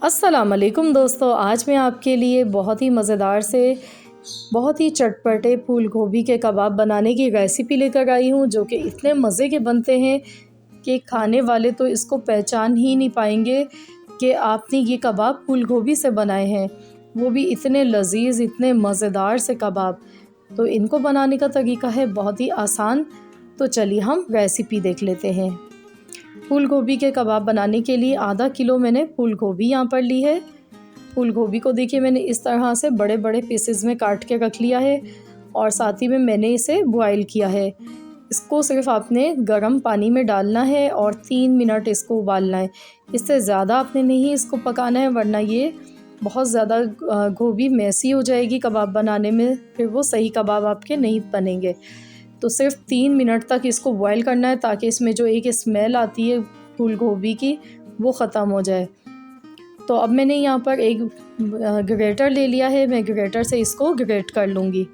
अस्सलाम वालेकुम दोस्तों, आज मैं आपके लिए बहुत ही मज़ेदार से बहुत ही चटपटे फूल गोभी के कबाब बनाने की रेसिपी लेकर आई हूँ, जो कि इतने मज़े के बनते हैं कि खाने वाले तो इसको पहचान ही नहीं पाएंगे कि आपने ये कबाब फूल गोभी से बनाए हैं, वो भी इतने लजीज़, इतने मज़ेदार से कबाब। तो इनको बनाने का तरीका है बहुत ही आसान। तो चलिए हम रेसिपी देख लेते हैं। फूल गोभी के कबाब बनाने के लिए आधा किलो मैंने फूल गोभी यहाँ पर ली है। फूल गोभी को देखिए मैंने इस तरह से बड़े बड़े पीसेस में काट के रख लिया है और साथ ही में मैंने इसे बॉईल किया है। इसको सिर्फ आपने गर्म पानी में डालना है और 3 मिनट इसको उबालना है। इससे ज़्यादा आपने नहीं इसको पकाना है, वरना ये बहुत ज़्यादा गोभी मैसी हो जाएगी कबाब बनाने में, फिर वो सही कबाब आपके नहीं बनेंगे। तो सिर्फ 3 मिनट तक इसको बॉईल करना है ताकि इसमें जो एक स्मेल आती है फूल गोभी की वो ख़त्म हो जाए। तो अब मैंने यहाँ पर एक ग्रेटर ले लिया है, मैं ग्रेटर से इसको ग्रेट कर लूँगी।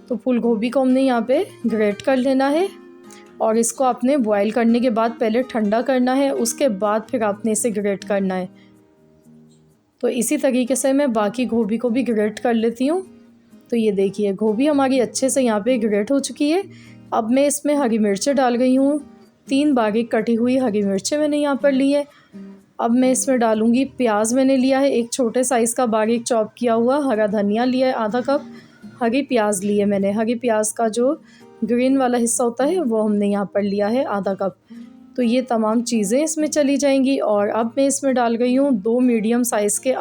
तो फूल गोभी को हमने यहाँ पे ग्रेट कर लेना है और इसको आपने बॉईल करने के बाद पहले ठंडा करना है, उसके बाद फिर आपने इसे ग्रेट करना है। तो इसी तरीके से मैं बाकी गोभी को भी ग्रेट कर लेती हूँ। तो ये देखिए गोभी हमारी अच्छे से यहाँ पे ग्रेट हो चुकी है। अब मैं इसमें हरी मिर्चें डाल गई हूँ, 3 बारीक कटी हुई हरी मिर्चें मैंने यहाँ पर ली है। अब मैं इसमें डालूँगी प्याज, मैंने लिया है एक छोटे साइज़ का बारीक चॉप किया हुआ, हरा धनिया लिया है आधा कप, हरी प्याज ली है मैंने, हरी प्याज का जो ग्रीन वाला हिस्सा होता है वो हमने यहाँ पर लिया है आधा कप। तो ये तमाम चीज़ें इसमें चली जाएंगी। और अब मैं इसमें डाल गई हूँ 2 मीडियम साइज़ के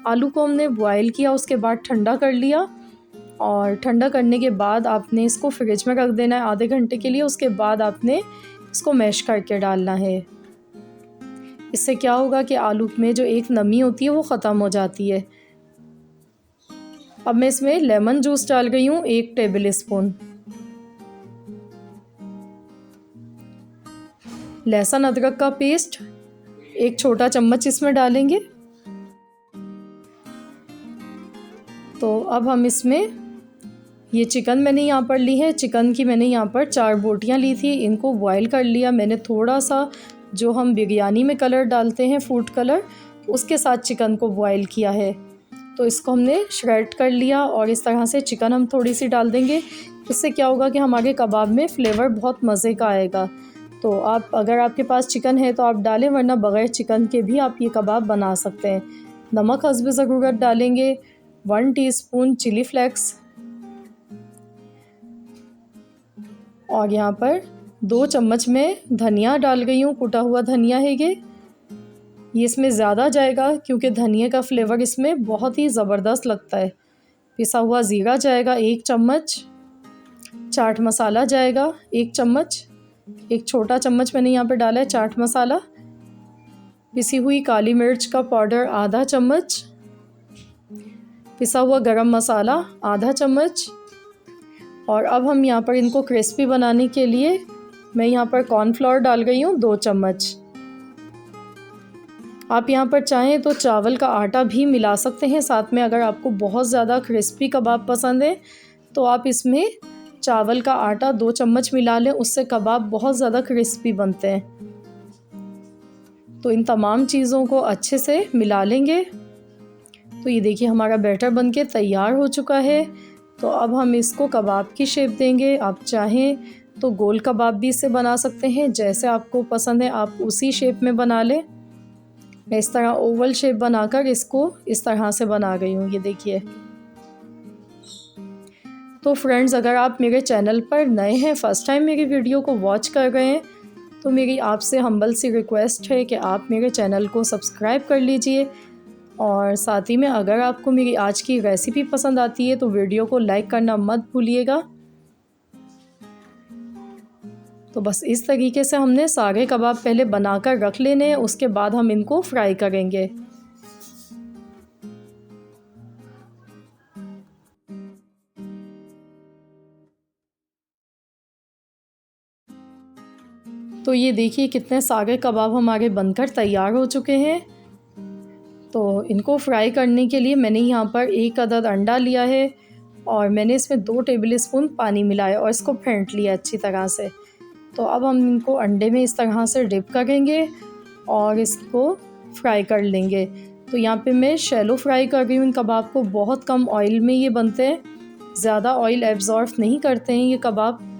आलू को हमने बॉयल किया, उसके बाद ठंडा कर लिया और ठंडा करने के बाद आपने इसको फ्रिज में रख देना है आधे घंटे के लिए। उसके बाद आपने इसको मैश करके डालना है। इससे क्या होगा कि आलू में जो एक नमी होती है वो ख़त्म हो जाती है। अब मैं इसमें लेमन जूस डाल गई हूँ 1 टेबल स्पून। लहसुन अदरक का पेस्ट 1 छोटा चम्मच इसमें डालेंगे। तो अब हम इसमें ये चिकन मैंने यहाँ पर ली है, चिकन की मैंने यहाँ पर 4 बोटियाँ ली थी, इनको बॉईल कर लिया मैंने। थोड़ा सा जो हम बिरयानी में कलर डालते हैं फूड कलर, उसके साथ चिकन को बॉईल किया है। तो इसको हमने श्रेड कर लिया और इस तरह से चिकन हम थोड़ी सी डाल देंगे। इससे क्या होगा कि हमारे कबाब में फ्लेवर बहुत मज़े का आएगा। तो आप अगर आपके पास चिकन है तो आप डालें, वरना बग़ैर चिकन के भी आप ये कबाब बना सकते हैं। नमक हस्ब ज़रूरत डालेंगे, 1 टीस्पून चिली फ्लेक्स और यहाँ पर 2 चम्मच में धनिया डाल गई हूँ, कुटा हुआ धनिया है ये इसमें ज़्यादा जाएगा क्योंकि धनिया का फ्लेवर इसमें बहुत ही ज़बरदस्त लगता है। पिसा हुआ ज़ीरा जाएगा 1 चम्मच, चाट मसाला जाएगा 1 चम्मच, 1 छोटा चम्मच मैंने यहाँ पर डाला है चाट मसाला, पिसी हुई काली मिर्च का पाउडर आधा चम्मच, पिसा हुआ गरम मसाला आधा चम्मच। और अब हम यहाँ पर इनको क्रिस्पी बनाने के लिए मैं यहाँ पर कॉर्नफ्लोर डाल गई हूँ 2 चम्मच। आप यहाँ पर चाहें तो चावल का आटा भी मिला सकते हैं साथ में। अगर आपको बहुत ज़्यादा क्रिस्पी कबाब पसंद है तो आप इसमें चावल का आटा 2 चम्मच मिला लें, उससे कबाब बहुत ज़्यादा क्रिस्पी बनते हैं। तो इन तमाम चीज़ों को अच्छे से मिला लेंगे। तो ये देखिए हमारा बैटर बनके तैयार हो चुका है। तो अब हम इसको कबाब की शेप देंगे। आप चाहें तो गोल कबाब भी इससे बना सकते हैं, जैसे आपको पसंद है आप उसी शेप में बना लें। मैं इस तरह ओवल शेप बनाकर इसको इस तरह से बना गई हूँ, ये देखिए। तो फ्रेंड्स, अगर आप मेरे चैनल पर नए हैं, फ़र्स्ट टाइम मेरी वीडियो को वॉच कर रहे हैं, तो मेरी आपसे हम्बल सी रिक्वेस्ट है कि आप मेरे चैनल को सब्सक्राइब कर लीजिए। और साथ ही में अगर आपको मेरी आज की रेसिपी पसंद आती है तो वीडियो को लाइक करना मत भूलिएगा। तो बस इस तरीके से हमने सारे कबाब पहले बनाकर रख लेने हैं, उसके बाद हम इनको फ्राई करेंगे। तो ये देखिए कितने सारे कबाब हमारे बनकर तैयार हो चुके हैं। तो इनको फ्राई करने के लिए मैंने यहाँ पर 1 अदद अंडा लिया है और मैंने इसमें 2 टेबल स्पून पानी मिलाया और इसको फेंट लिया अच्छी तरह से। तो अब हम इनको अंडे में इस तरह से डिप करेंगे और इसको फ्राई कर लेंगे। तो यहाँ पे मैं शैलो फ्राई कर रही हूँ इन कबाब को। बहुत कम ऑयल में ये बनते हैं, ज़्यादा ऑयल एब्जॉर्ब नहीं करते हैं ये कबाब।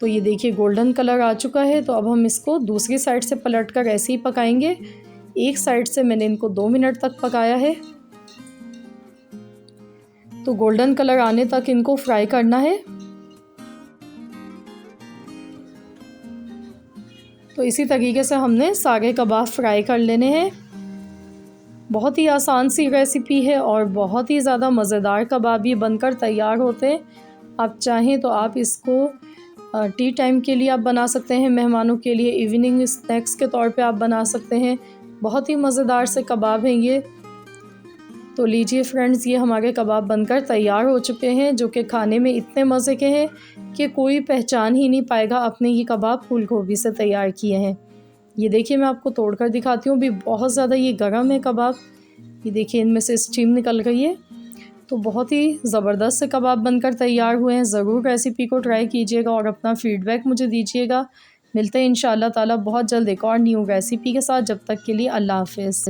तो ये देखिए गोल्डन कलर आ चुका है। तो अब हम इसको दूसरी साइड से पलट कर ऐसे ही पकाएंगे। एक साइड से मैंने इनको 2 मिनट तक पकाया है। तो गोल्डन कलर आने तक इनको फ्राई करना है। तो इसी तरीके से हमने सारे कबाब फ्राई कर लेने हैं। बहुत ही आसान सी रेसिपी है और बहुत ही ज़्यादा मज़ेदार कबाब ये बनकर तैयार होते हैं। आप चाहें तो आप इसको टी टाइम के लिए आप बना सकते हैं, मेहमानों के लिए इवनिंग स्नैक्स के तौर पे आप बना सकते हैं। बहुत ही मज़ेदार से कबाब हैं ये। तो लीजिए फ्रेंड्स, ये हमारे कबाब बनकर तैयार हो चुके हैं, जो कि खाने में इतने मज़े के हैं कि कोई पहचान ही नहीं पाएगा अपने ये कबाब फूल गोभी से तैयार किए हैं। ये देखिए मैं आपको तोड़कर दिखाती हूँ। भी बहुत ज़्यादा ये गर्म है कबाब। ये देखिए इनमें से स्टीम निकल गई है। तो बहुत ही ज़बरदस्त से कबाब बनकर तैयार हुए हैं। ज़रूर रेसिपी को ट्राई कीजिएगा और अपना फ़ीडबैक मुझे दीजिएगा। मिलते हैं इंशाअल्लाह ताला बहुत जल्द एक और न्यू रेसिपी के साथ। जब तक के लिए अल्लाह हाफ़िज़।